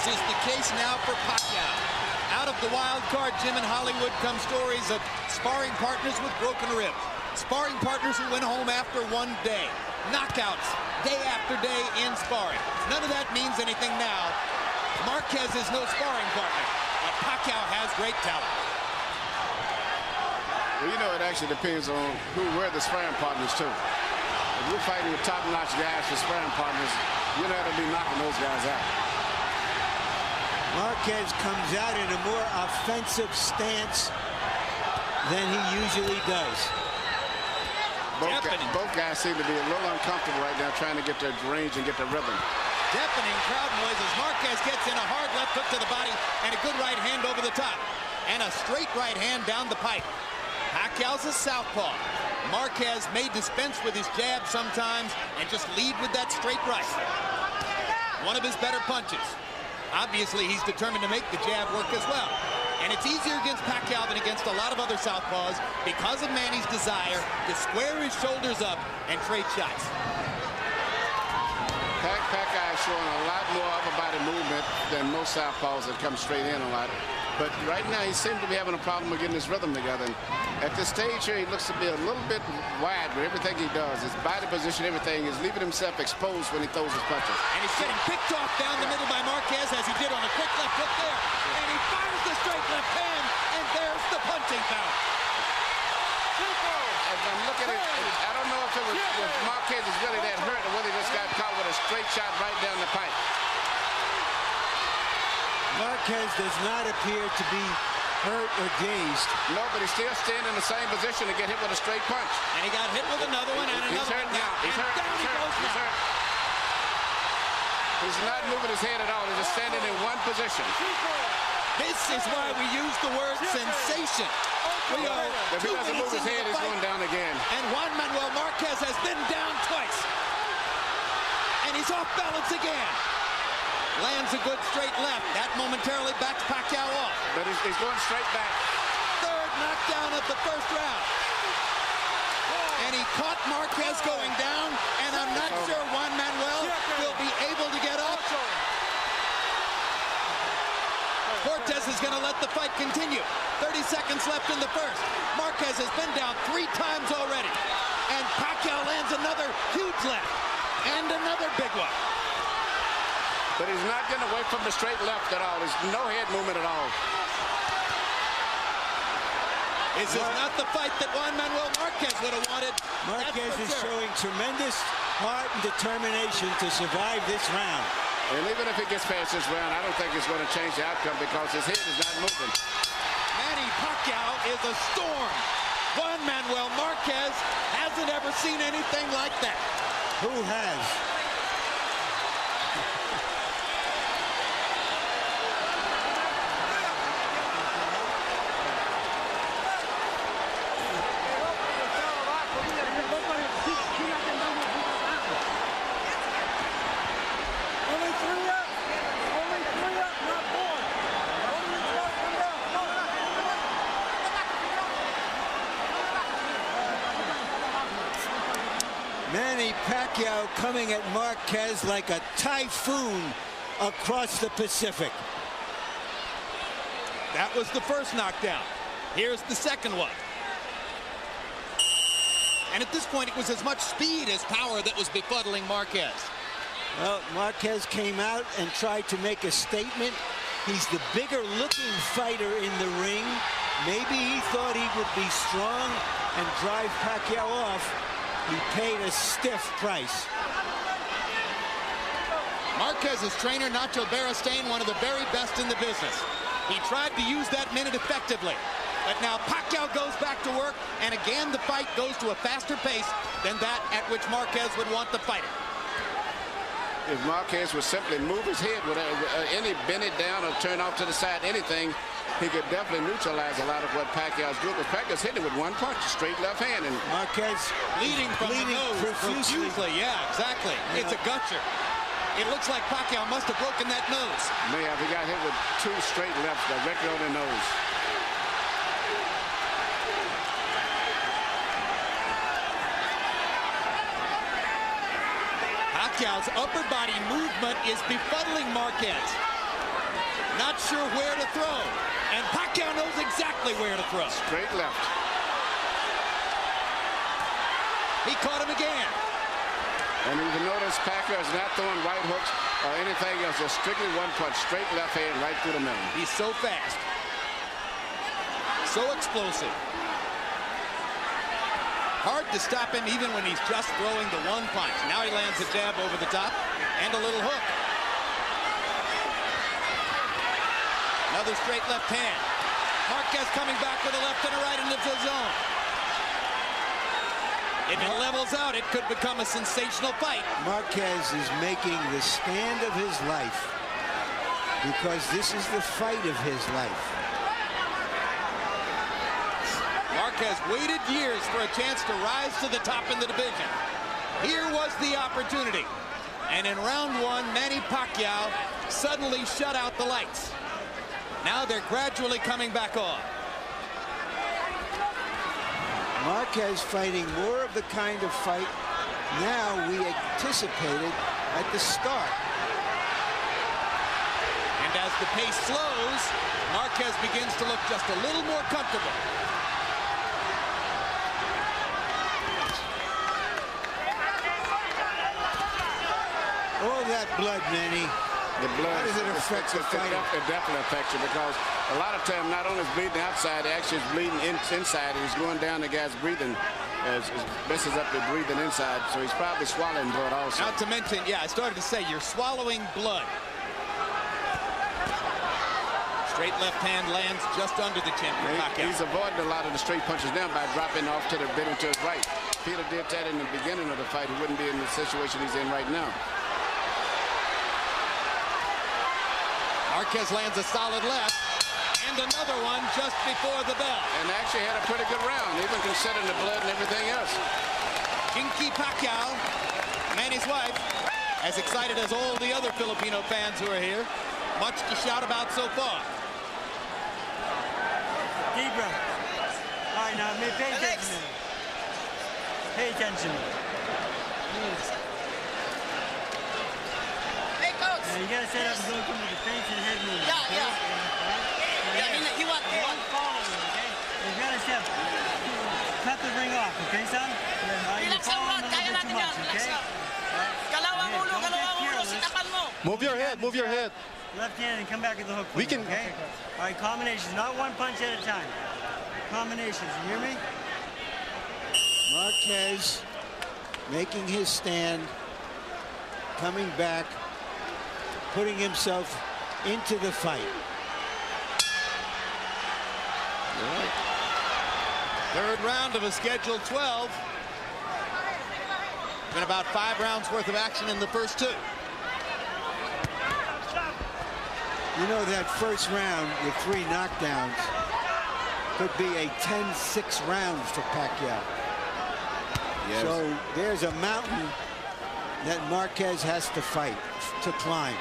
as is the case now for Pacquiao. Out of the wild card gym in Hollywood come stories of sparring partners with broken ribs, sparring partners who went home after one day, knockouts day after day in sparring. None of that means anything now. Marquez is no sparring partner, but Pacquiao has great talent. Well, you know, it actually depends on where the sparring partners too. If you're fighting with top-notch guys for sparring partners, you're not going to be knocking those guys out. Marquez comes out in a more offensive stance than he usually does. Both guys seem to be a little uncomfortable right now trying to get their range and get their rhythm. Deafening crowd noise as Marquez gets in a hard left hook to the body and a good right hand over the top. And a straight right hand down the pipe. Pacquiao's a southpaw. Marquez may dispense with his jab sometimes and just lead with that straight right. One of his better punches. Obviously, he's determined to make the jab work as well. And it's easier against Pacquiao than against a lot of other southpaws because of Manny's desire to square his shoulders up and trade shots. Pacquiao is showing a lot more upper body movement than most southpaws that come straight in a lot. But right now, he seems to be having a problem with getting his rhythm together. And at this stage here, he looks to be a little bit wide with everything he does. His body position, everything is leaving himself exposed when he throws his punches. And he's getting picked off down the middle by Marquez as he did on a quick left hook there. And he fires the straight left hand, and there's the punching power. As I'm looking at it, I don't know if it was Marquez is really that hurt or whether he just got caught with a straight shot right down the pipe. Marquez does not appear to be hurt or dazed. No, but he's still staying in the same position to get hit with a straight punch. And he got hit with another one and He's another hurt one. now. He's hurt. Down he goes He's now. hurt. He's not moving his head at all. He's just standing in one position. This is why we use the word sensation. We are If he doesn't move his head, he's going down again. And Juan Manuel Marquez has been down twice. And he's off balance again. Lands a good straight left. That momentarily backs Pacquiao off. But he's going straight back. Third knockdown of the first round. And he caught Marquez going down, and I'm not sure Juan Manuel will be able to get up. Cortez is going to let the fight continue. 30 seconds left in the first. Marquez has been down 3 times already. And Pacquiao lands another huge left. And another big one. But he's not getting away from the straight left at all. There's no head movement at all. This is not the fight that Juan Manuel Marquez would have wanted. Marquez is showing tremendous heart and determination to survive this round. And even if he gets past this round, I don't think it's going to change the outcome because his head is not moving. Manny Pacquiao is a storm. Juan Manuel Marquez hasn't ever seen anything like that. Who has? Manny Pacquiao coming at Marquez like a typhoon across the Pacific. That was the first knockdown. Here's the second one. And at this point, it was as much speed as power that was befuddling Marquez. Well, Marquez came out and tried to make a statement. He's the bigger looking fighter in the ring. Maybe he thought he would be strong and drive Pacquiao off. He paid a stiff price. Marquez's trainer, Nacho Beristain, one of the very best in the business. He tried to use that minute effectively. But now Pacquiao goes back to work, and again the fight goes to a faster pace than that at which Marquez would want the fighter. If Marquez would simply move his head with any bend it down or turn off to the side, anything, he could definitely neutralize a lot of what Pacquiao's doing. But Pacquiao's hitting with one punch, straight left hand, and Marquez bleeding from the nose profusely. Yeah, exactly. Yeah. It's a gusher. It looks like Pacquiao must have broken that nose. may have he got hit with 2 straight lefts directly on the nose. Pacquiao's upper body movement is befuddling Marquez. Not sure where to throw. And Pacquiao knows exactly where to throw. Straight left. He caught him again. And you can notice Pacquiao is not throwing right hooks or anything else. Just strictly one punch. Straight left hand right through the middle. He's so fast. So explosive. Hard to stop him even when he's just throwing the one punch. Now he lands a jab over the top and a little hook. Another straight left hand. Marquez coming back with a left and a right into the zone. If it levels out, it could become a sensational fight. Marquez is making the stand of his life because this is the fight of his life. Marquez waited years for a chance to rise to the top in the division. Here was the opportunity. And in round one, Manny Pacquiao suddenly shut out the lights. Now they're gradually coming back on. Marquez fighting more of the kind of fight now we anticipated at the start. And as the pace slows, Marquez begins to look just a little more comfortable. All that blood, Manny. The blood, how does it affect the fighter? It definitely affects you because a lot of time not only is bleeding outside, actually is bleeding inside. He's going down the guy's breathing as messes up the breathing inside. So he's probably swallowing blood also. Not to mention, yeah, I started to say you're swallowing blood. Straight left hand lands just under the chin for Pacquiao. He's avoiding a lot of the straight punches now by dropping off to the bit to his right. Peter did that in the beginning of the fight. He wouldn't be in the situation he's in right now. Marquez lands a solid left, and another one just before the bell. And actually had a pretty good round, even considering the blood and everything else. Jinky Pacquiao, Manny's wife, as excited as all the other Filipino fans who are here. Much to shout about so far. Debra. All right, now pay attention. Pay attention. Now you gotta set up and go from the defense and head movement. Yeah, okay? Yeah, he wants one following, okay? You gotta step. Cut the ring off, okay, son? You're following a little bit too much, okay? Kalawang ulo, sitapan mo. Move your head, move your head. Left hand and come back with the hook. We can. Okay? All right, combinations, not one punch at a time. Combinations, you hear me? Marquez making his stand, coming back, putting himself into the fight. Third round of a scheduled 12. Been about 5 rounds worth of action in the first 2. You know, that first round with 3 knockdowns could be a 10-6 round for Pacquiao. Yes. So there's a mountain that Marquez has to fight, to climb.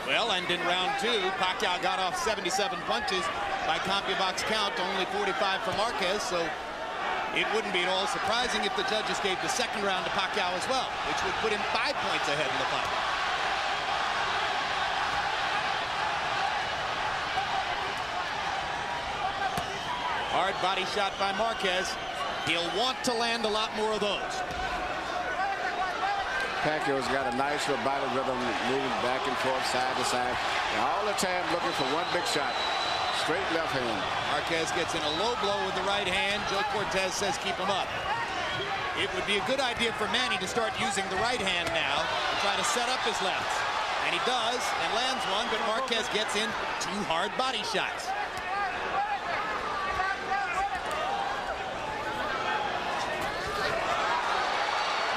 Well, and in round 2, Pacquiao got off 77 punches. By CompuBox count, only 45 for Marquez, so it wouldn't be at all surprising if the judges gave the second round to Pacquiao as well, which would put him 5 points ahead in the fight. Hard body shot by Marquez. He'll want to land a lot more of those. Pacquiao's got a nice little body rhythm, moving back and forth, side to side, and all the time looking for one big shot. Straight left hand. Marquez gets in a low blow with the right hand. Joe Cortez says keep him up. It would be a good idea for Manny to start using the right hand now to try to set up his lefts. And he does, and lands one, but Marquez gets in 2 hard body shots.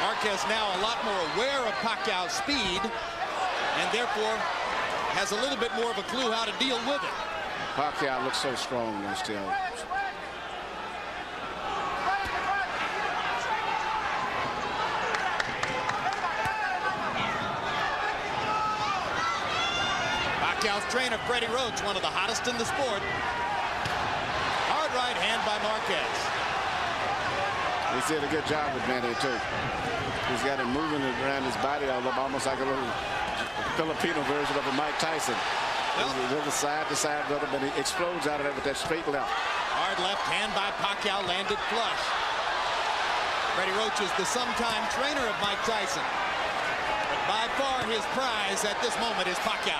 Marquez now a lot more aware of Pacquiao's speed, and therefore has a little bit more of a clue how to deal with it. Pacquiao looks so strong though still. Pacquiao's trainer, Freddie Roach, one of the hottest in the sport. Hard right hand by Marquez. He did a good job with Manny too. He's got him moving around his body almost like a little Filipino version of a Mike Tyson. There's a side-to-side rhythm, and he explodes out of that with that straight left. Hard left hand by Pacquiao landed flush. Freddie Roach is the sometime trainer of Mike Tyson. But by far his prize at this moment is Pacquiao.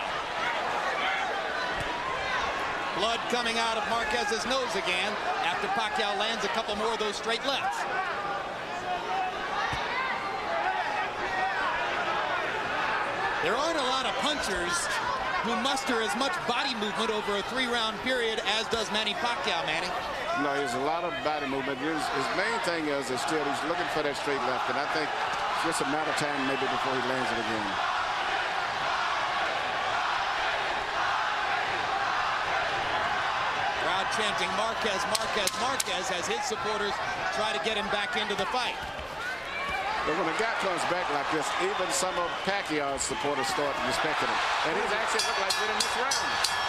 Blood coming out of Marquez's nose again after Pacquiao lands a couple more of those straight lefts. There aren't a lot of punchers who muster as much body movement over a 3-round period as does Manny Pacquiao, Manny. No, there's a lot of body movement. His main thing is still he's looking for that straight left, and I think it's just a matter of time maybe before he lands it again. Crowd chanting Marquez, Marquez, Marquez as his supporters try to get him back into the fight. But when a guy comes back like this, even some of Pacquiao's supporters start respecting him. And he's actually looked like winning this round.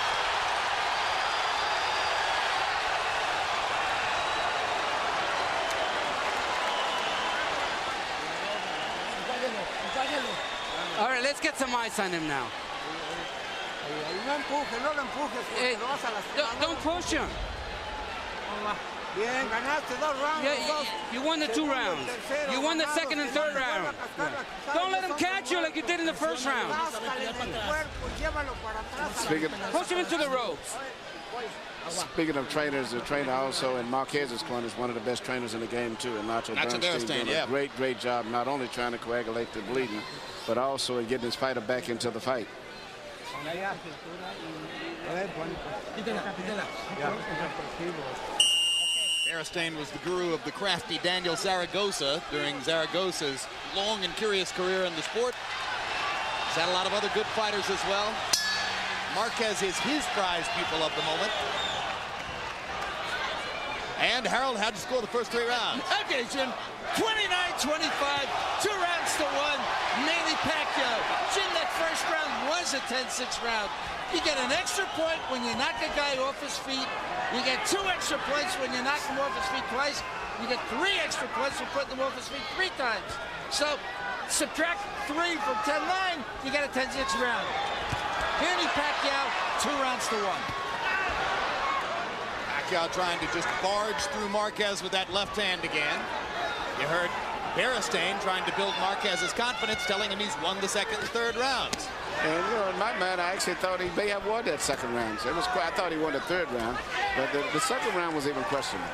All right, let's get some ice on him now. Hey, don't push him. Bien, ganaste 2 rounds. Yeah, you won the 2 rounds. You won the 2nd and 3rd round. Don't let him catch you like you did in the 1st round. Push him into the ropes. Speaking of trainers, the trainer also in Marquez's corner is one of the best trainers in the game too, and Nacho Bernstein did a great job, not only trying to coagulate the bleeding, but also in getting his fighter back into the fight. Bernstein was the guru of the crafty Daniel Zaragoza during Zaragoza's long and curious career in the sport. He's had a lot of other good fighters as well. Marquez is his prize pupil of the moment. And Harold, how'd you score the first 3 rounds? Okay, Jim. 29-25, 2 rounds to 1. Manny Pacquiao. Jim, that first round was a 10-6 round. You get an extra point when you knock a guy off his feet. You get 2 extra points when you knock him off his feet twice. You get 3 extra points for putting him off his feet 3 times. So subtract 3 from 10-9, you get a 10-6 round. Manny Pacquiao, 2 rounds to 1. Pacquiao trying to just barge through Marquez with that left hand again. You heard Bernstein trying to build Marquez's confidence, telling him he's won the 2nd and 3rd rounds. And you know, in my mind, I actually thought he may have won that 2nd round. So it was quite, I thought he won the 3rd round, but the 2nd round was even questionable.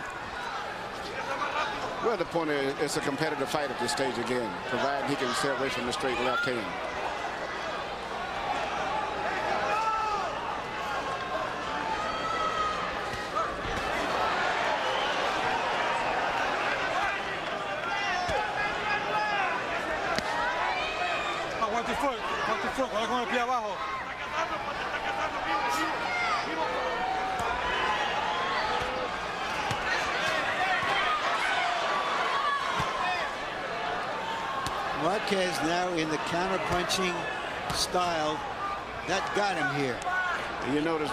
Well, the point is, it's a competitive fight at this stage again, provided he can stay away from the straight left hand. Con tu foot, con el pie abajo. Marquez now in the counter-punching style. That got him here. You notice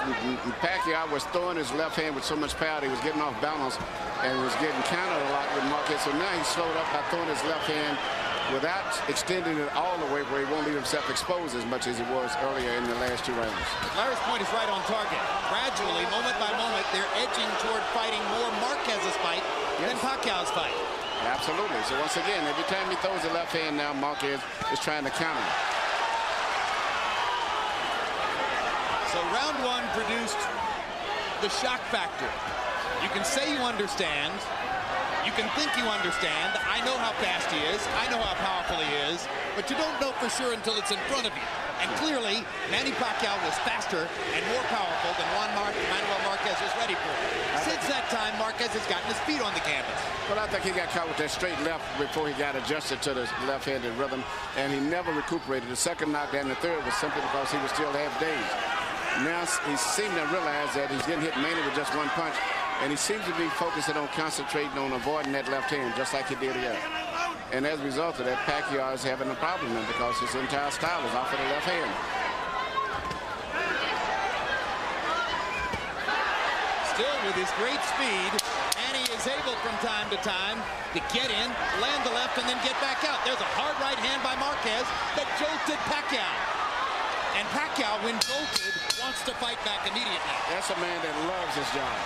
Pacquiao was throwing his left hand with so much power, he was getting off balance and was getting countered a lot with Marquez. So now he slowed up by throwing his left hand without extending it all the way where he won't leave himself exposed as much as he was earlier in the last 2 rounds. Larry's point is right on target. Gradually, moment by moment, they're edging toward fighting more Marquez's fight than Pacquiao's fight. Absolutely. So once again, every time he throws the left hand now, Marquez is trying to counter him. So round 1 produced the shock factor. You can say you understand. You can think you understand. I know how fast he is. I know how powerful he is. But you don't know for sure until it's in front of you. And clearly, Manny Pacquiao was faster and more powerful than Manuel Marquez was ready for. Since that time, Marquez has gotten his feet on the canvas. Well, I think he got caught with that straight left before he got adjusted to the left-handed rhythm, and he never recuperated. The 2nd knockdown, the 3rd was simply because he was still half-dazed. Now he seemed to realize that he's getting hit mainly with just 1 punch, and he seems to be focusing on concentrating on avoiding that left hand, just like he did here. And as a result of that, Pacquiao is having a problem now because his entire style is off of the left hand. Still with his great speed, Manny is able from time to time to get in, land the left, and then get back out. There's a hard right hand by Marquez that jolted Pacquiao. Pacquiao, when jolted, wants to fight back immediately. That's a man that loves his job.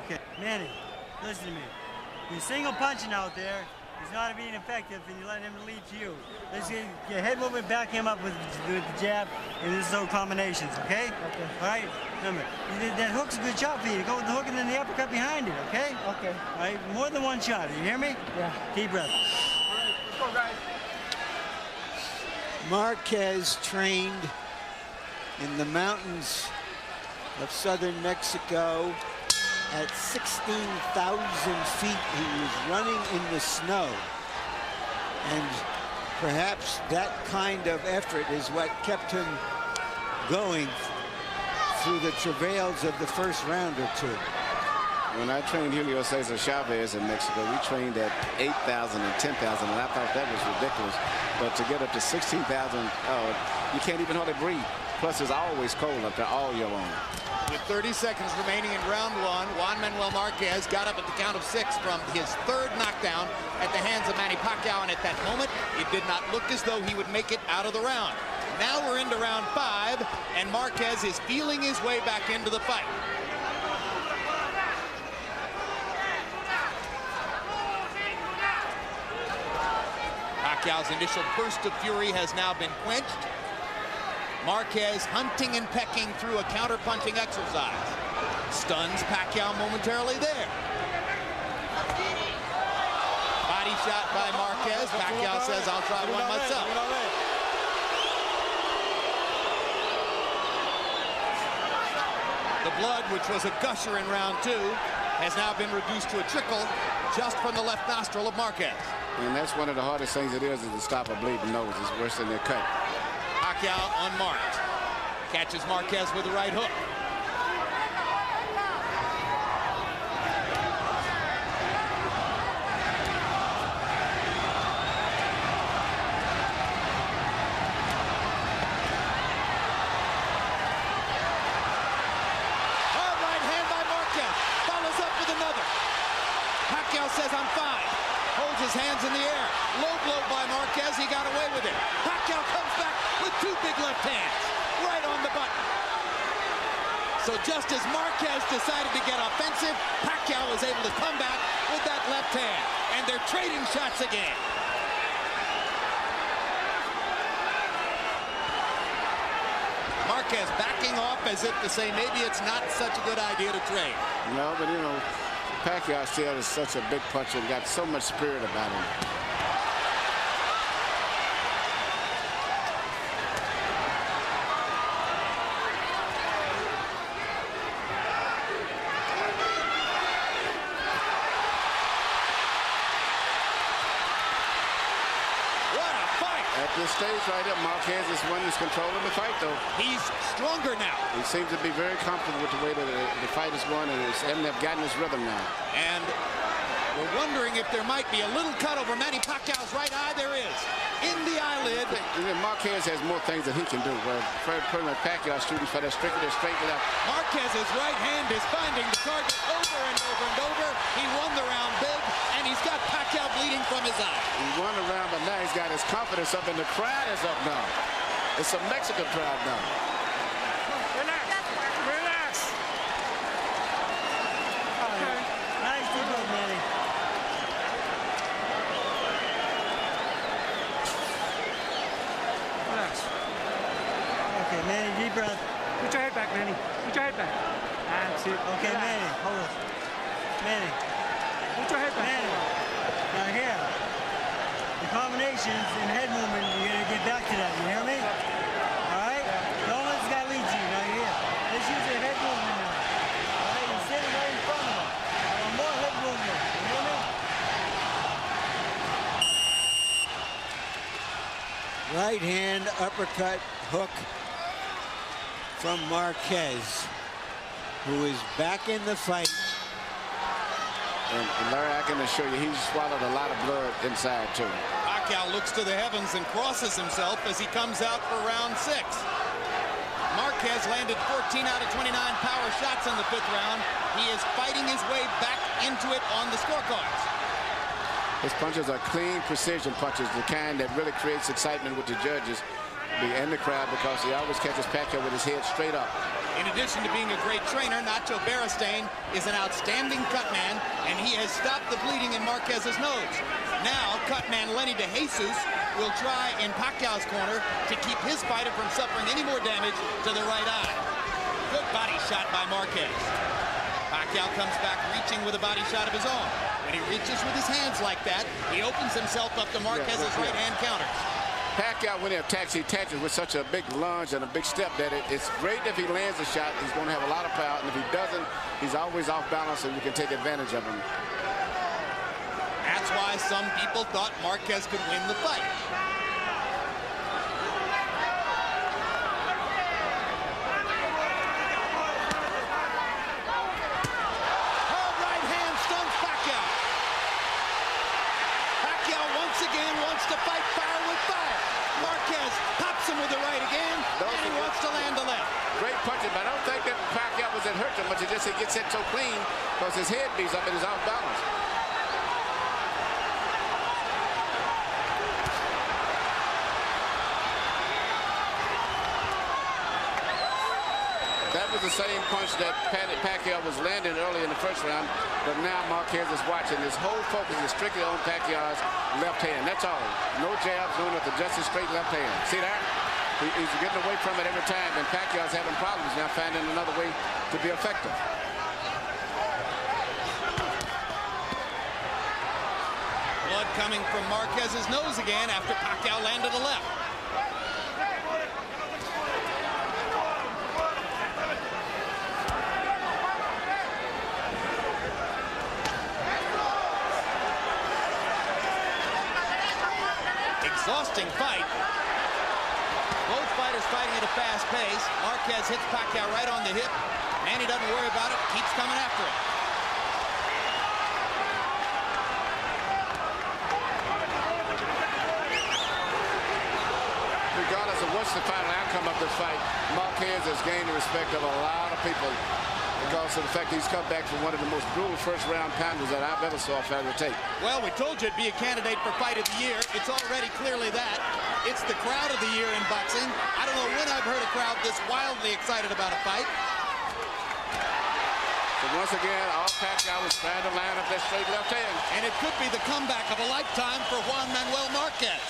Okay, Manny, listen to me. You're single punching out there. He's not being effective, and you let him lead to you. Let's get your head movement, back him up with the jab, and this is those combinations, okay? Okay. All right? Remember, that hook's a good shot for you. Go with the hook and then the uppercut behind it, okay? Okay. All right? More than one shot. You hear me? Yeah. Deep breath. All right, let's go, guys. Marquez trained in the mountains of southern Mexico at 16,000 feet. He was running in the snow. And perhaps that kind of effort is what kept him going through the travails of the first round or two. When I trained Julio Cesar Chavez in Mexico, we trained at 8,000 and 10,000, and I thought that was ridiculous. But to get up to 16,000, you can't even hardly breathe. Plus, it's always cold up there all year long. With 30 seconds remaining in round one, Juan Manuel Marquez got up at the count of 6 from his third knockdown at the hands of Manny Pacquiao, and at that moment, it did not look as though he would make it out of the round. Now we're into round 5, and Marquez is feeling his way back into the fight. Pacquiao's initial burst of fury has now been quenched. Marquez hunting and pecking through a counter-punching exercise. Stuns Pacquiao momentarily there. Body shot by Marquez. Pacquiao says, I'll try one myself. The blood, which was a gusher in round 2, has now been reduced to a trickle just from the left nostril of Marquez. And that's one of the hardest things it is to stop a bleeding nose. It's worse than their cut. Pacquiao unmarked. Catches Marquez with the right hook. Hard right hand by Marquez. Follows up with another. Pacquiao says, I'm fine. Holds his hands in the air. Low blow by Marquez. He got away with it. Pacquiao comes back with 2 big left hands. Right on the button. So just as Marquez decided to get offensive, Pacquiao was able to come back with that left hand. And they're trading shots again. Marquez backing off as if to say maybe it's not such a good idea to trade. No, but you know, Pacquiao still is such a big puncher and got so much spirit about him. At this stage right here, Marquez is one that's controlling the fight, though. He's stronger now. He seems to be very comfortable with the way that the fight is going, and he's gotten his rhythm now. And we're wondering if there might be a little cut over Manny Pacquiao's right eye. There is. In the eyelid. Marquez has more things that he can do, where pretty much Pacquiao shooting for that straight left. Marquez's right hand is finding the target over and over and over. He won the round big, and he's got Pacquiao bleeding from his eye. He won the round, but now he's got his confidence up, and the crowd is up now. It's a Mexican crowd now. Relax. Relax. Okay. Nice to go, Manny. Relax. Okay, Manny, deep breath. Put your head back, Manny. Put your head back. That's it. Okay, Relax. Manny, hold on. Manny, Put your head back. Manny. Now here, the combinations and head movement, you're gonna get back to that, you hear me? All right? Don't let this guy lead you, now you're here. Let's use the head movement now. All right, you're sitting right in front of him. I want more head movement, you hear me? Right hand uppercut hook from Marquez. who is back in the fight. And Larry, I can assure you, he's swallowed a lot of blood inside, too. Pacquiao looks to the heavens and crosses himself as he comes out for round 6. Marquez landed 14 out of 29 power shots in the 5th round. He is fighting his way back into it on the scorecards. His punches are clean precision punches, the kind that really creates excitement with the judges and the crowd, because he always catches Pacquiao with his head straight up. In addition to being a great trainer, Nacho Beristain is an outstanding cutman, and he has stopped the bleeding in Marquez's nose. Now, cutman Lenny DeJesus will try in Pacquiao's corner to keep his fighter from suffering any more damage to the right eye. Good body shot by Marquez. Pacquiao comes back reaching with a body shot of his own. When he reaches with his hands like that, he opens himself up to Marquez's right-hand counters. Pacquiao, when he attaches with such a big lunge and a big step that it's great if he lands a shot. He's going to have a lot of power, and if he doesn't, he's always off balance, and you can take advantage of him. That's why some people thought Marquez could win the fight. Hard right hand stuns Pacquiao. Pacquiao once again wants to fight fire with fire. Marquez pops him with the right again, and he wants to land the left. Great punches, but I don't think that Pacquiao was hurt too much. He just gets hit so clean because his head beats up and he's off balance. That was the same punch that Pacquiao was landing early in the 1st round, but now Marquez is watching. His whole focus is strictly on Pacquiao's left hand. That's all. No jabs, no nothing, just a straight left hand. See that? He's getting away from it every time, and Pacquiao's having problems now finding another way to be effective. Blood coming from Marquez's nose again after Pacquiao landed a left. Exhausting fight. Both fighters fighting at a fast pace. Marquez hits Pacquiao right on the hip. Manny doesn't worry about it, keeps coming after him. Regardless of what's the final outcome of this fight, Marquez has gained the respect of a lot of people because of the fact he's come back from one of the most brutal 1st-round pounders that I've ever saw a fighter take. Well, we told you it'd be a candidate for Fight of the Year. It's already clearly that. It's the crowd of the year in boxing. I don't know when I've heard a crowd this wildly excited about a fight. So once again, all Pacquiao was trying to line up that straight left hand. And it could be the comeback of a lifetime for Juan Manuel Marquez.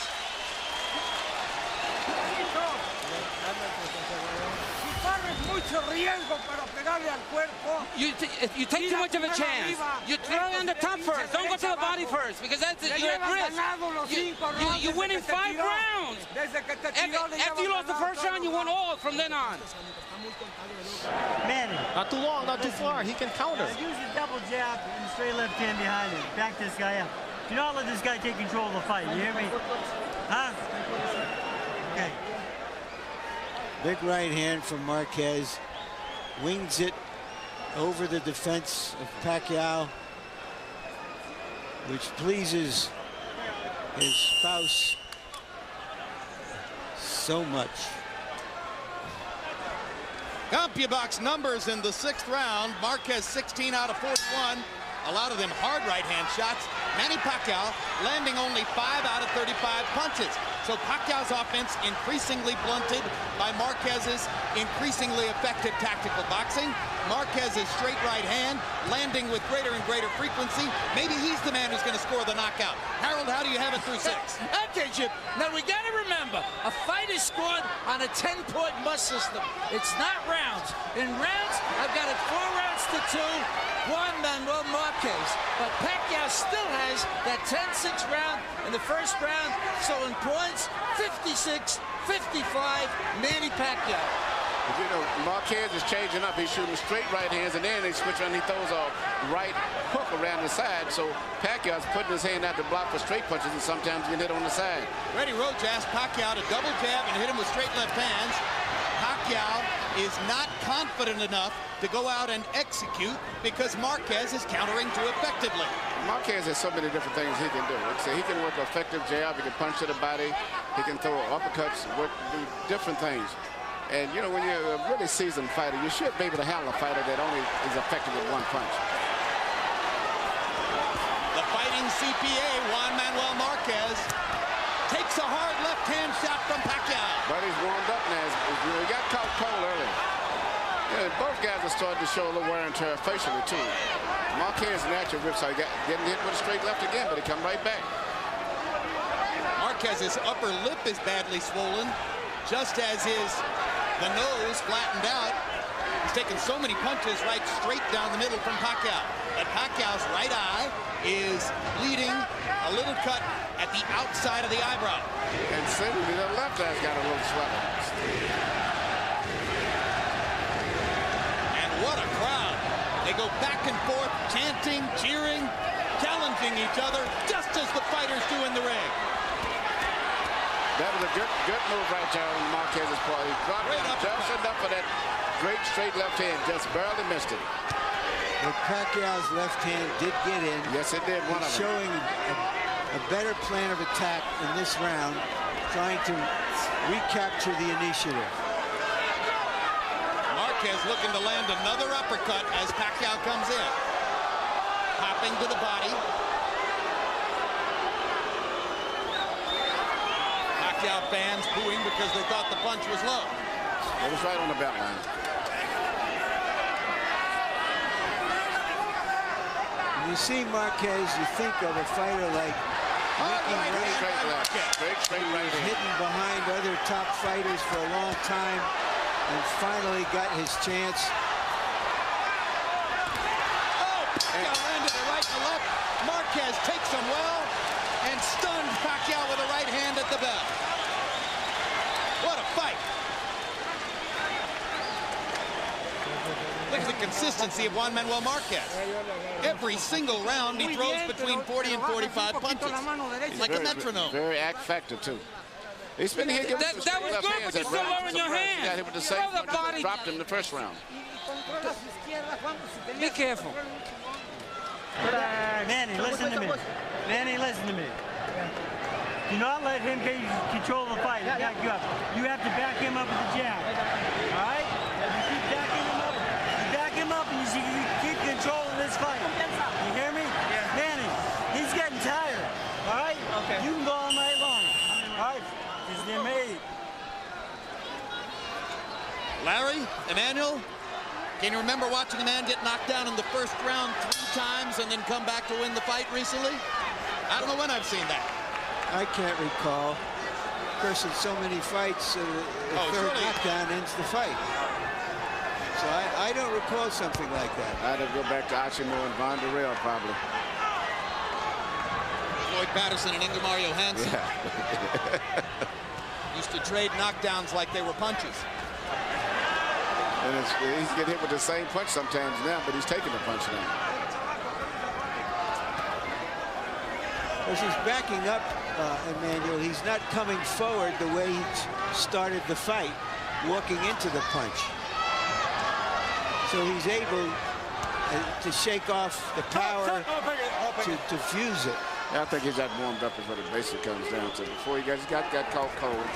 You take too much of a chance. You throw on the top first. Don't go to the body first, because that's you're at risk. You're winning 5 rounds. After you lost the 1st round, you won all from then on. Manny. Not too long, not too far. He can counter. Use a double jab and straight left hand behind him. Back this guy up. Do not let this guy take control of the fight. You hear me? Huh? Okay. Big right hand from Marquez. Wings it over the defense of Pacquiao, which pleases his spouse so much. CompuBox numbers in the 6th round. Marquez 16 out of 41. A lot of them hard right-hand shots. Manny Pacquiao landing only 5 out of 35 punches. So Pacquiao's offense increasingly blunted by Marquez's increasingly effective tactical boxing. Marquez's straight right hand landing with greater and greater frequency. Maybe he's the man who's going to score the knockout. Harold, how do you have it through 6? Okay, Jim. Now, we got to remember, a fight is scored on a 10-point must system. It's not rounds. In rounds, I've got it 4 rounds to 2. Juan Manuel Marquez. But Pacquiao still has that 10-6 round in the 1st round. So in points, 56-55, Manny Pacquiao. But you know, Marquez is changing up. He's shooting straight right hands, and then they switch around. He throws a right hook around the side. So Pacquiao's putting his hand out to block for straight punches, and sometimes he can hit on the side. Freddie Roach asked Pacquiao to double jab and hit him with straight left hands. Pacquiao is not confident enough to go out and execute because Marquez is countering too effectively. Marquez has so many different things he can do. He can work effective jab, he can punch to the body, he can throw uppercuts, do different things. And, you know, when you're a really seasoned fighter, you should be able to handle a fighter that only is effective with one punch. The fighting CPA, Juan Manuel Marquez, takes a hard left-hand shot from Pacquiao. But he's warmed up now. He got caught cold early. Yeah, both guys are starting to show a little wear and tear facially, too. Marquez natural whipsaw, getting hit with a straight left again, but he come right back. Marquez's upper lip is badly swollen, just as the nose flattened out. He's taken so many punches right straight down the middle from Pacquiao. But Pacquiao's right eye is bleeding, a little cut at the outside of the eyebrow. And suddenly the left eye's got a little swelling. And what a crowd. They go back and forth, chanting, cheering, challenging each other, just as the fighters do in the ring. That was a good move right there on Marquez's part. He dropped it just enough for that great straight left hand, just barely missed it. But Pacquiao's left hand did get in. Yes, it did. One of them. Showing a better plan of attack in this round, trying to recapture the initiative. Marquez looking to land another uppercut as Pacquiao comes in. Hopping to the body. Pacquiao fans booing because they thought the punch was low. It was right on the belt line. When you see Marquez, you think of a fighter like Straight left. Straight right. Hidden behind other top fighters for a long time and finally got his chance. Oh, Pacquiao landed a right and left. Marquez takes him well and stunned Pacquiao with a right hand at the bell. What a fight. Look at the consistency of Juan Manuel Marquez. Every single round he throws between 40 and 45 punches. He's like a metronome. Very act factor, too. He's been here giving That was good, but you're still lowering your hand. He got hit with the same punch that dropped him in the first round. Be careful. Manny, listen to me. Manny, listen to me. Do not let him get control of the fight. You have to back him up with the jab. All right? You keep backing him up. You back him up and you keep control of this fight. You hear me? Yeah. Manny, he's getting tired. All right? Okay. You can go all night long. All right? Because they're made. Larry, Emmanuel, can you remember watching a man get knocked down in the first round 3 times and then come back to win the fight recently? I don't know when I've seen that. I can't recall. Of course, in so many fights, the third knockdown ends the fight. So I don't recall something like that. I'd have to go back to Achimo and Von Durrell, probably. Floyd Patterson and Ingemar Johansson. Yeah. Used to trade knockdowns like they were punches. And he's getting hit with the same punch sometimes now, but he's taking the punch now. As he's backing up, Emmanuel, he's not coming forward the way he started the fight, walking into the punch. So he's able to shake off the power to fuse it. Yeah, I think he's got warmed up is what it basically comes down to. Before he got caught cold,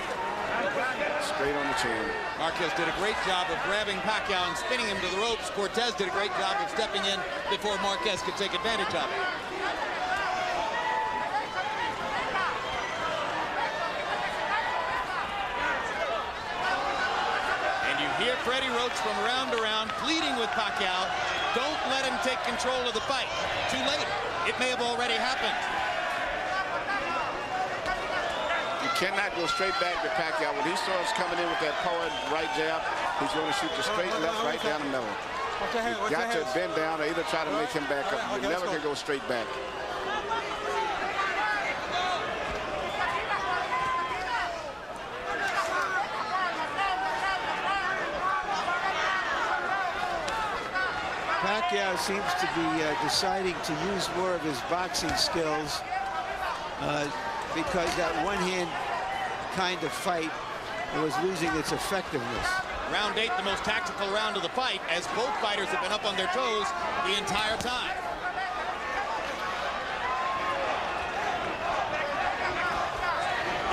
straight on the chin. Marquez did a great job of grabbing Pacquiao and spinning him to the ropes. Cortez did a great job of stepping in before Marquez could take advantage of it. Here, Freddie Roach from round to round, pleading with Pacquiao, don't let him take control of the fight. Too late. It may have already happened. You cannot go straight back to Pacquiao. When he starts coming in with that power right jab, he's going to shoot the straight left right down the middle. You've got to bend down or either try to make him back up. You never can go straight back. Pacquiao seems to be deciding to use more of his boxing skills because that one-hand kind of fight was losing its effectiveness. Round 8, the most tactical round of the fight, as both fighters have been up on their toes the entire time.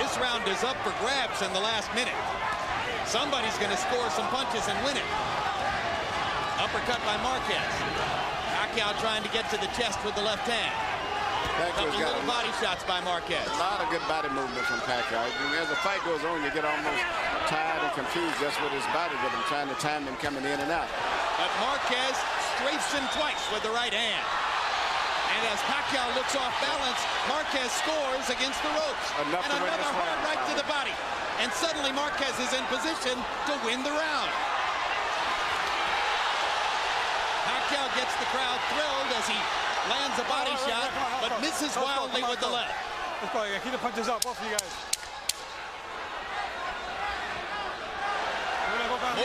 This round is up for grabs in the last minute. Somebody's going to score some punches and win it. Uppercut by Marquez. Pacquiao trying to get to the chest with the left hand. Couple little body shots by Marquez. A lot of good body movement from Pacquiao. As the fight goes on, you get almost tired and confused just with his body rhythm, trying to time him coming in and out. But Marquez strafes him twice with the right hand. And as Pacquiao looks off balance, Marquez scores against the ropes. And another hard right to the body. And suddenly Marquez is in position to win the round. Pacquiao gets the crowd thrilled as he lands a body shot, but misses wildly with the left. Let's go. Keep the punches up, both of you guys.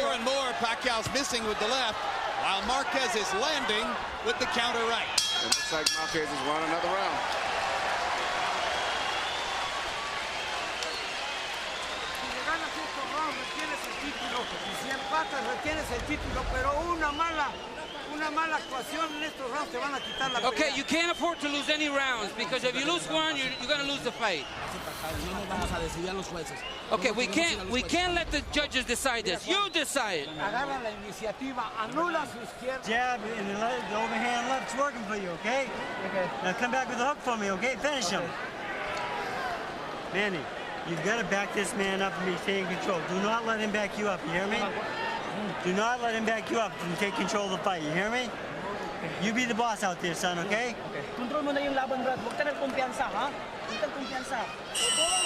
More and more, Pacquiao's missing with the left, while Marquez is landing with the counter right. It looks like Marquez has won another round. Okay, you can't afford to lose any rounds, because if you lose one, you're going to lose the fight. Okay, we can't let the judges decide this. You decide. Jab and the overhand left's working for you, okay? Okay. Now come back with the hook for me, okay? Finish him. Manny, you've got to back this man up and be taking control. Do not let him back you up, you hear me? Do not let him back you up and take control of the fight, you hear me? You be the boss out there, son, okay? Control mo na yung laban, Brad. Huwag ka ng kumpiyansa, ha? Huwag kang kumpiyansa.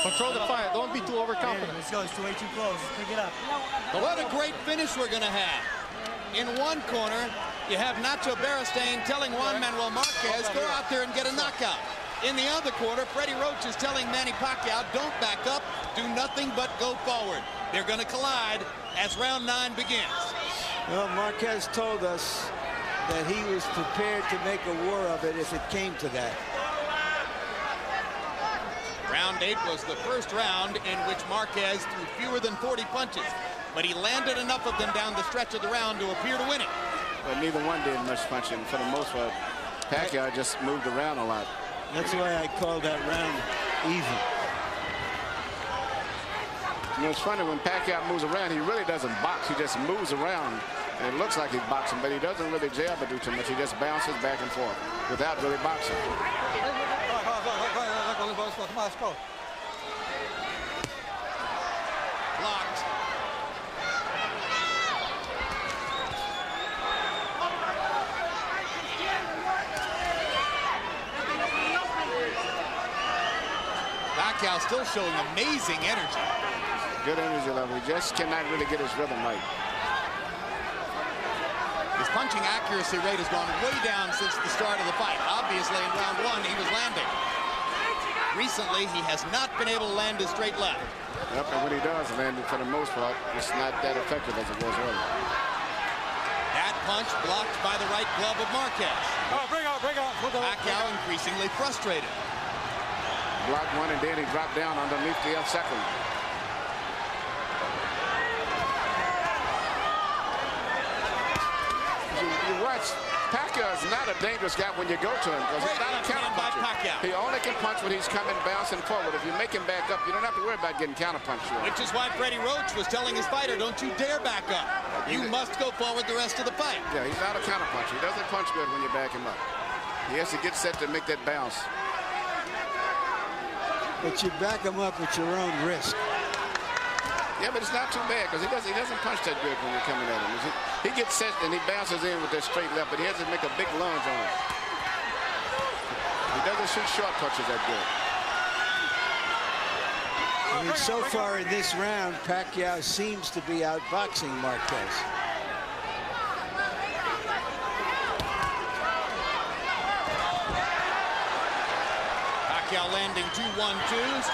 Control the fight. Don't be too overconfident. Let's go. It's way too close. Pick it up. What a great finish we're going to have. In one corner, you have Nacho Beristain telling Juan Manuel Marquez, go out there and get a knockout. In the other corner, Freddie Roach is telling Manny Pacquiao, don't back up, do nothing but go forward. They're going to collide as round 9 begins. Well, Marquez told us that he was prepared to make a war of it if it came to that. Round 8 was the first round in which Marquez threw fewer than 40 punches, but he landed enough of them down the stretch of the round to appear to win it. But neither one did much punching. For the most part, Pacquiao just moved around a lot. That's why I called that round even. You know, it's funny, when Pacquiao moves around, he really doesn't box. He just moves around, and it looks like he's boxing, but he doesn't really jab or do too much. He just bounces back and forth without really boxing. Let's go. Blocked. Pacquiao still showing amazing energy. Good energy level. He just cannot really get his rhythm right. His punching accuracy rate has gone way down since the start of the fight. Obviously, in round 1, he was landing. Recently, he has not been able to land his straight left. Yep, and when he does land it, for the most part, it's not that effective as it was earlier. That punch blocked by the right glove of Marquez. Oh, bring out. Pacquiao increasingly frustrated. Blocked one, and then he dropped down underneath the second. You watch, Pacquiao is not a dangerous guy when you go to him, because he's not a counter puncher. He only can punch when he's coming bouncing forward. If you make him back up, you don't have to worry about getting counter punched. Which is why Freddie Roach was telling his fighter, don't you dare back up. You must go forward the rest of the fight. Yeah, he's not a counter puncher. He doesn't punch good when you back him up. He has to get set to make that bounce. But you back him up at your own risk. Yeah, but it's not too bad, because he doesn't punch that good when you're coming at him. He gets set and he bounces in with that straight left, but he has to make a big lunge on it. He doesn't shoot short punches that good. I mean, so far in this round, Pacquiao seems to be outboxing Marquez. Pacquiao landing 2 1-2s.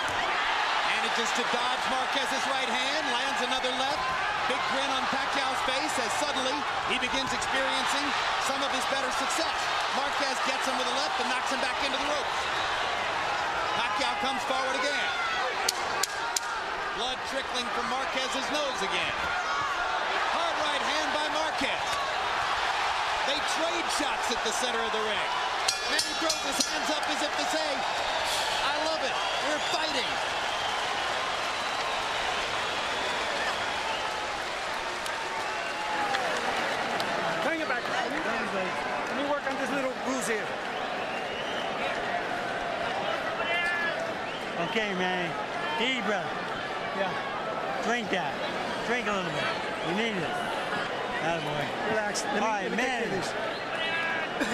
Manages to dodge Marquez's right hand, lands another left. Big grin on Pacquiao's face as suddenly he begins experiencing some of his better success. Marquez gets him with a left and knocks him back into the ropes. Pacquiao comes forward again. Blood trickling from Marquez's nose again. trade shots at the center of the ring. Manny throws his hands up as if to say, I love it. We're fighting. Bring it back. Let me work on this little bruise here. Okay, Manny. Eat, brother. Yeah. Drink that. Drink a little bit. You need it. Attaboy. Relax. All right, Manny.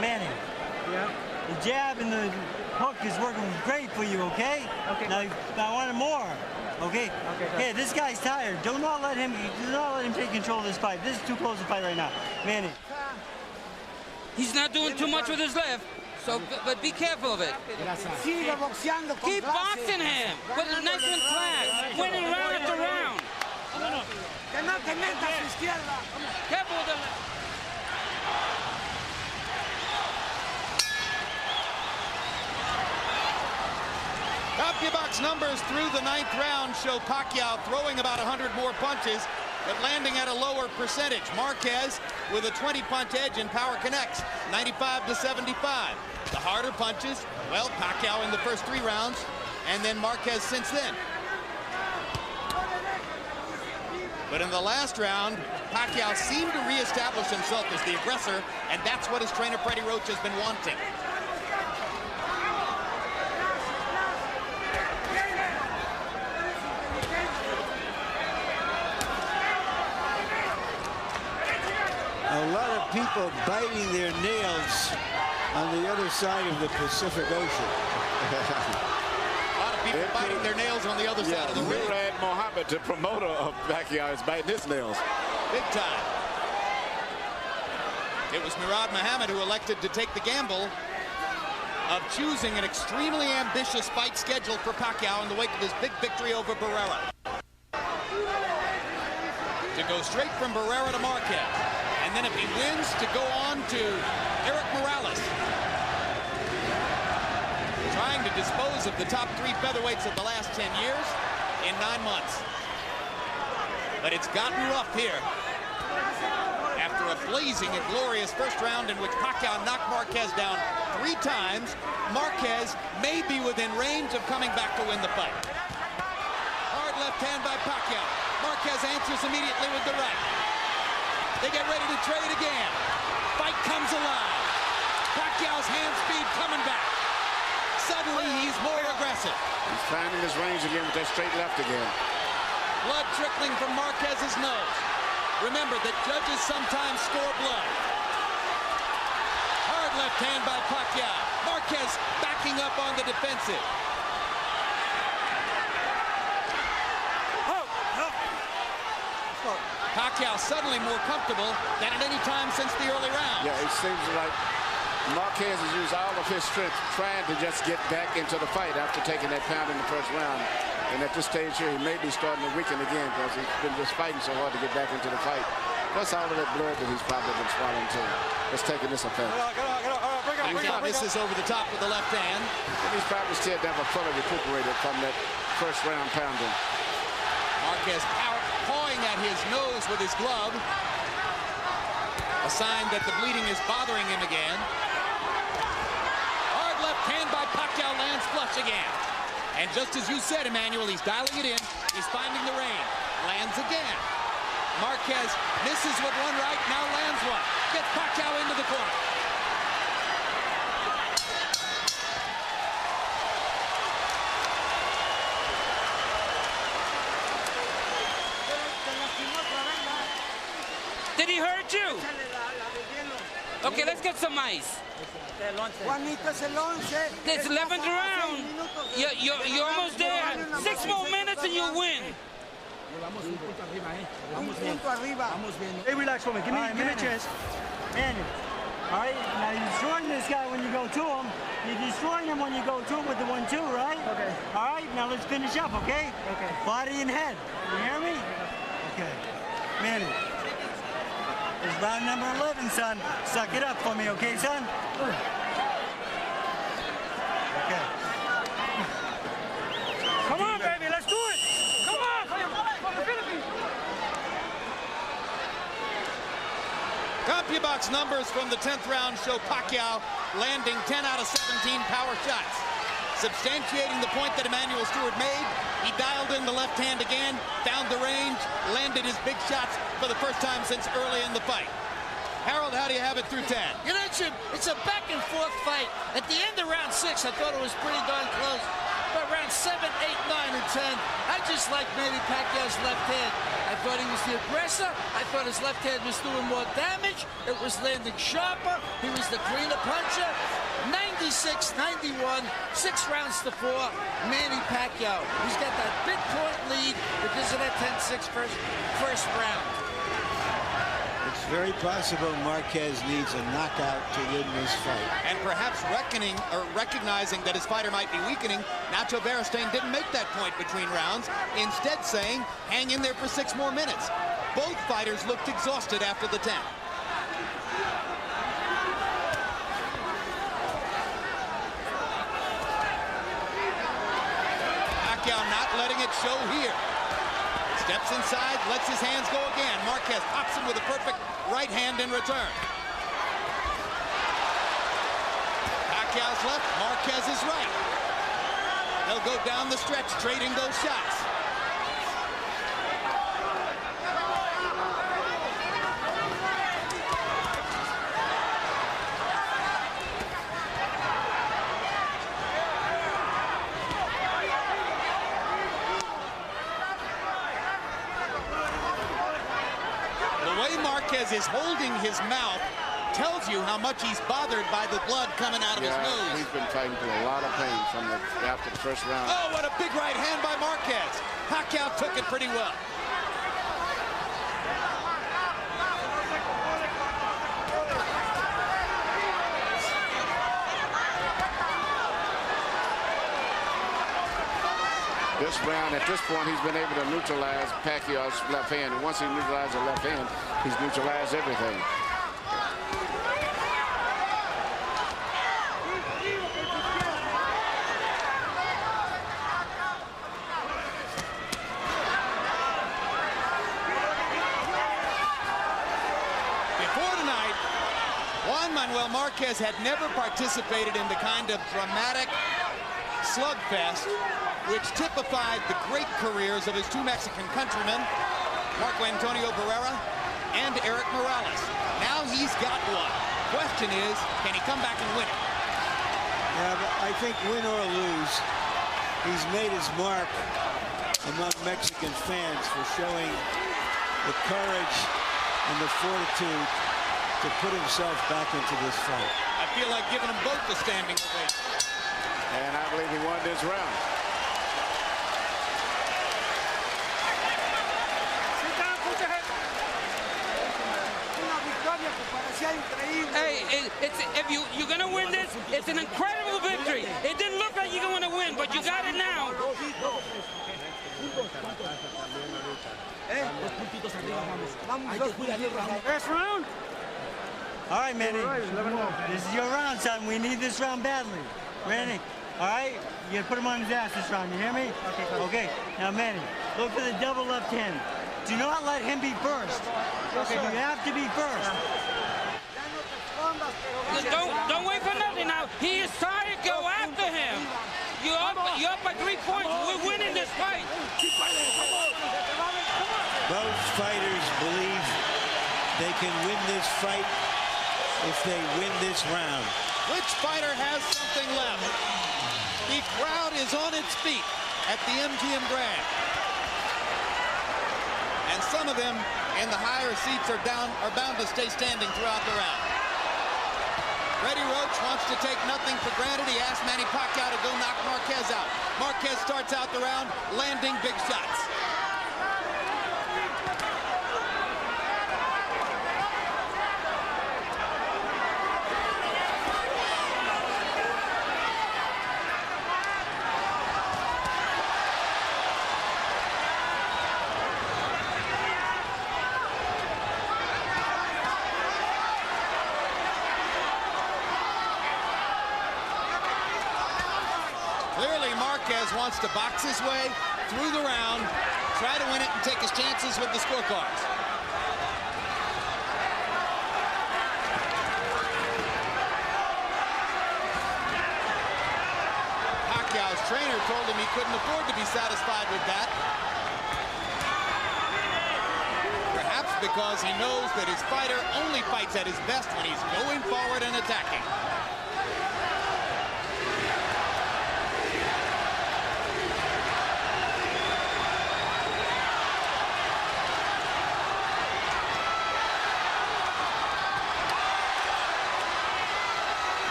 Manny. Yeah. The jab and the hook is working great for you, okay? Okay. Now I want more. Okay? Okay, go. Hey, this guy's tired. Do not let him take control of this fight. This is too close to fight right now. Manny. He's not doing too much with his left, so but be careful of it. Keep boxing him. Put a nice and class. Winning round after round. Careful with the left. CompuBox numbers through the 9th round show Pacquiao throwing about 100 more punches, but landing at a lower percentage. Marquez with a 20-punch edge in power connects, 95 to 75. The harder punches, well, Pacquiao in the first 3 rounds, and then Marquez since then. But in the last round, Pacquiao seemed to reestablish himself as the aggressor, and that's what his trainer Freddie Roach has been wanting. A lot of people biting their nails on the other side of the Pacific Ocean. A lot of people biting their nails on the other side of the ring. Murad Mohammed, the promoter of Pacquiao, is biting his nails. Big time. It was Murad Mohammed who elected to take the gamble of choosing an extremely ambitious fight schedule for Pacquiao in the wake of his big victory over Barrera. To go straight from Barrera to Marquez. And then if he wins, to go on to Eric Morales. Trying to dispose of the top 3 featherweights of the last 10 years in 9 months. But it's gotten rough here. After a blazing and glorious first round in which Pacquiao knocked Marquez down 3 times, Marquez may be within range of coming back to win the fight. Hard left hand by Pacquiao. Marquez answers immediately with the right. They get ready to trade again. Fight comes alive. Pacquiao's hand speed coming back. Suddenly, he's more aggressive. He's finding his range again with that straight left again. Blood trickling from Marquez's nose. Remember that judges sometimes score blood. Hard left hand by Pacquiao. Marquez backing up on the defensive. Pacquiao suddenly more comfortable than at any time since the early round. Yeah, it seems like Marquez has used all of his strength trying to just get back into the fight after taking that pound in the first round. And at this stage here, he may be starting to weaken again because he's been just fighting so hard to get back into the fight. Plus all of that blood that he's probably been swallowing too. It's taking this effect. Pacquiao misses over the top with the left hand. And he's probably still never fully recuperated from that first round pounding. Marquez pawing at his nose with his glove. A sign that the bleeding is bothering him again. Hard left hand by Pacquiao lands flush again. And just as you said, Emmanuel, he's dialing it in. He's finding the range. Lands again. Marquez misses with one right, now lands one. Gets Pacquiao into the corner. Did he hurt you? Okay, let's get some ice. It's 11th round. You're almost there. 6 more minutes and you'll win. Hey, relax for me. Give me a chance. Manny. All right, now you're destroying this guy when you go to him. You're destroying him when you go to him with the 1-2, right? Okay. All right, now let's finish up, okay? Okay. Body and head. You hear me? Okay. Manny. It's round number 11, son. Suck it up for me, okay, son? Okay. Come on, baby. Let's do it. Come on. From the Philippines. CompuBox numbers from the 10th round show Pacquiao landing 10 out of 17 power shots. Substantiating the point that Emmanuel Stewart made, he dialed in the left hand again, found the range, landed his big shots for the first time since early in the fight. Harold, how do you have it through 10? You know, Jim, it's a back and forth fight. At the end of round 6, I thought it was pretty darn close. But round 7, 8, 9, and 10, I just liked Manny Pacquiao's left hand. I thought he was the aggressor. I thought his left hand was doing more damage. It was landing sharper. He was the cleaner puncher. 96-91, 6 rounds to 4, Manny Pacquiao. He's got that big point lead because of that 10-6 first round. It's very possible Marquez needs a knockout to win this fight. And perhaps recognizing that his fighter might be weakening, Nacho Beristain didn't make that point between rounds, instead saying, hang in there for 6 more minutes. Both fighters looked exhausted after the 10. Pacquiao not letting it show here. Steps inside, lets his hands go again. Marquez pops him with a perfect right hand in return. Pacquiao's left, Marquez's right. They'll go down the stretch, trading those shots. Marquez is holding his mouth, tells you how much he's bothered by the blood coming out of his nose. He's been fighting through a lot of pain after the first round. Oh, what a big right hand by Marquez. Pacquiao took it pretty well. This round, at this point, he's been able to neutralize Pacquiao's left hand. And once he neutralized the left hand, he's neutralized everything. Before tonight, Juan Manuel Marquez had never participated in the kind of dramatic slugfest which typified the great careers of his 2 Mexican countrymen, Marco Antonio Barrera and Eric Morales. Now he's got one. Question is, can he come back and win it? Yeah, but I think win or lose, he's made his mark among Mexican fans for showing the courage and the fortitude to put himself back into this fight. I feel like giving them both the standing ovation. And I believe he won this round. Hey, if you're gonna win this, it's an incredible victory. It didn't look like you're going to win, but you got it now. First round? All right, Manny. This is your round, son. We need this round badly. Manny, all right? You gotta put him on his ass this round. You hear me? Okay. Now, Manny, look for the double left hand. Do not let him be first. Okay, you have to be first. Don't wait for nothing now. He is tired. Go after him. You're up by 3 points. We're winning this fight. Both fighters believe they can win this fight if they win this round. Which fighter has something left? The crowd is on its feet at the MGM Grand. And some of them in the higher seats are bound to stay standing throughout the round. Freddie Roach wants to take nothing for granted. He asked Manny Pacquiao to go knock Marquez out. Marquez starts out the round landing big shots. Clearly, Marquez wants to box his way through the round, try to win it and take his chances with the scorecards. trainer told him he couldn't afford to be satisfied with that. Perhaps because he knows that his fighter only fights at his best when he's going forward and attacking.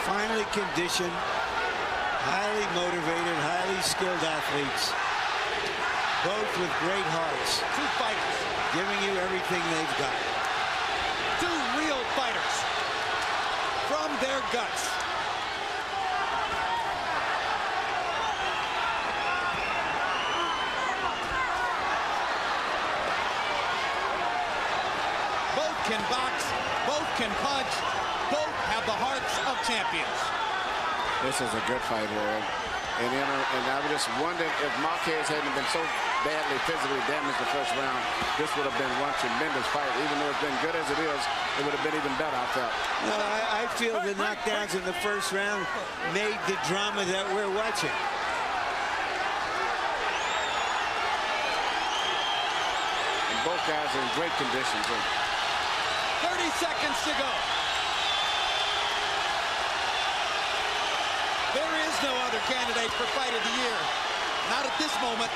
Finely conditioned, highly motivated, highly skilled athletes, both with great hearts. Two fighters giving you everything they've got. Two real fighters from their guts. Both can box, both can punch, both have the hearts of champions. This is a good fight, Lloyd. And I would just wonder if Marquez hadn't been so badly physically damaged the first round, this would have been one tremendous fight. Even though it's been good as it is, it would have been even better, I felt. No, I feel the knockdowns in the first round made the drama that we're watching. And both guys are in great condition, too. 30 seconds to go. There is no other candidate for Fight of the Year. Not at this moment.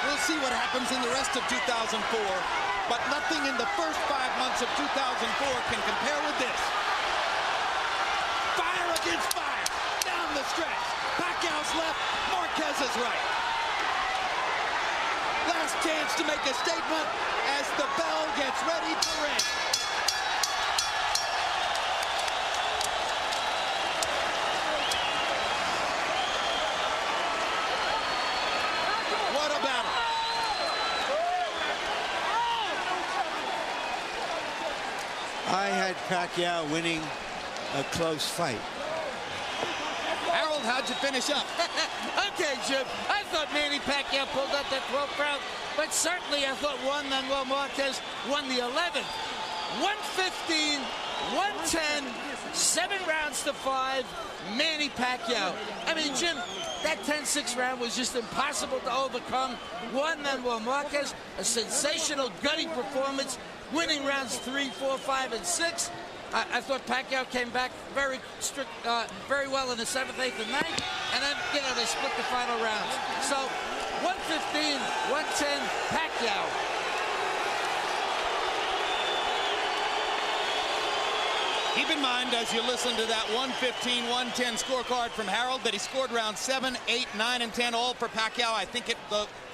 We'll see what happens in the rest of 2004. But nothing in the first 5 months of 2004 can compare with this. Fire against fire. Down the stretch. Pacquiao's left. Marquez is right. Last chance to make a statement as the bell gets ready to ring. I had Pacquiao winning a close fight. Harold, how'd you finish up? Okay, Jim. I thought Manny Pacquiao pulled out that 12th round, but certainly I thought Manuel Marquez won the 11th. 115, 110, 7 rounds to 5, Manny Pacquiao. I mean, Jim, that 10-6 round was just impossible to overcome. Manuel Marquez, a sensational gutting performance, winning rounds 3, 4, 5, and 6. I thought Pacquiao came back very well in the 7th, 8th, and 9th, and then, you know, they split the final rounds. So, 115, 110, Pacquiao. Keep in mind, as you listen to that 115-110 scorecard from Harold, that he scored rounds 7, 8, 9, and 10, all for Pacquiao. I think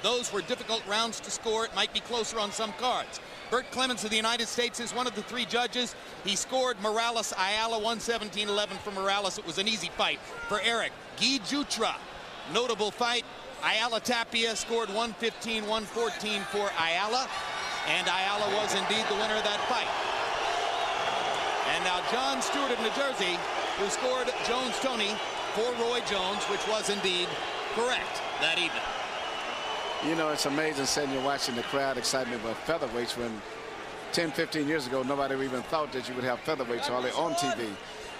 those were difficult rounds to score. It might be closer on some cards. Bert Clemens of the United States is one of the 3 judges. He scored Morales Ayala 117-11 for Morales. It was an easy fight for Eric. Guy Jutra, notable fight. Ayala Tapia scored 115-114 for Ayala. And Ayala was indeed the winner of that fight. And now John Stewart of New Jersey, who scored Jones-Tony for Roy Jones, which was indeed correct that evening. You know, it's amazing sitting here watching the crowd excitement about featherweights when 10, 15 years ago, nobody even thought that you would have featherweights hardly on TV.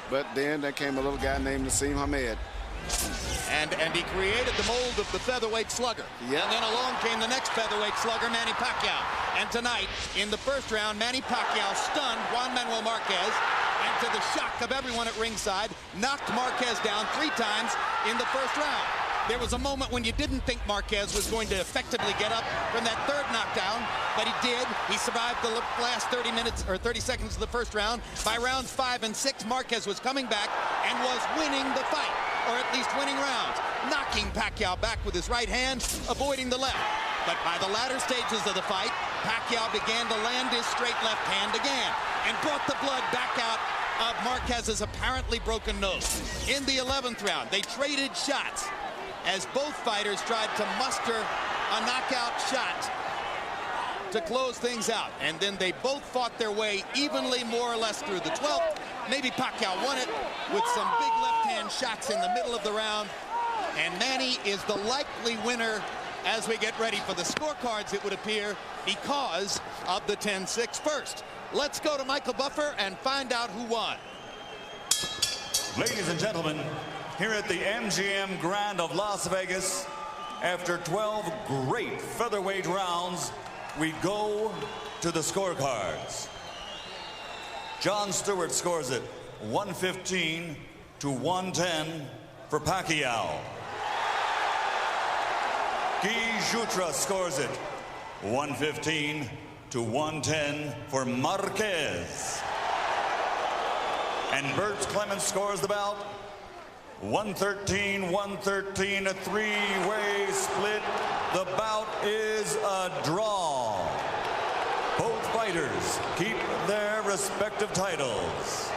But then there came a little guy named Nassim Hamed. And he created the mold of the featherweight slugger. Yeah. And then along came the next featherweight slugger, Manny Pacquiao. And tonight, in the first round, Manny Pacquiao stunned Juan Manuel Marquez, and to the shock of everyone at ringside, knocked Marquez down 3 times in the first round. There was a moment when you didn't think Marquez was going to effectively get up from that 3rd knockdown, but he did. He survived the last 30 minutes or 30 seconds of the first round. By rounds 5 and 6, Marquez was coming back and was winning the fight, or at least winning rounds, knocking Pacquiao back with his right hand, avoiding the left. But by the latter stages of the fight, Pacquiao began to land his straight left hand again and brought the blood back out of Marquez's apparently broken nose. In the 11th round, they traded shots as both fighters tried to muster a knockout shot to close things out. And then they both fought their way evenly, more or less, through the 12th. Maybe Pacquiao won it with some big left-hand shots in the middle of the round. And Manny is the likely winner as we get ready for the scorecards, it would appear, because of the 10-6 first. Let's go to Michael Buffer and find out who won. Ladies and gentlemen, here at the MGM Grand of Las Vegas, after 12 great featherweight rounds, we go to the scorecards. Jon Stewart scores it 115 to 110 for Pacquiao. Guy Jutra scores it 115 to 110 for Marquez. And Bert Clemens scores the bout 113, a three-way split. The bout is a draw. Both fighters keep their respective titles.